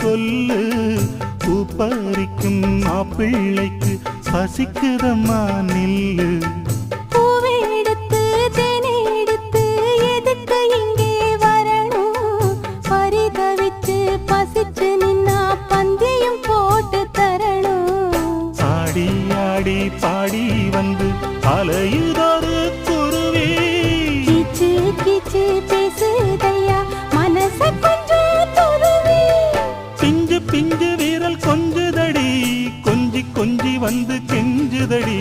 சொல்லு பூப்பறிக்கும் மாப்பிள்ளைக்கு பசிக்குதம்மா நில்லு பூவெடுத்து தேனெடுத்து எதுக்கு இங்கே வரணும் பரிதவிச்சு பசிச்சு நின்னா பந்தியும் போட்டு தரணும் ஆடி ஆடி பாடி வந்து அலையுதொரு குருவி கீச்சு கீச்சு பேசுதையா மனச கொஞ்சம் துருவி பிஞ்சு பிஞ்சு வீரல் கொஞ்சுதடி கொஞ்சி கொஞ்சி வந்து கெஞ்சுதடி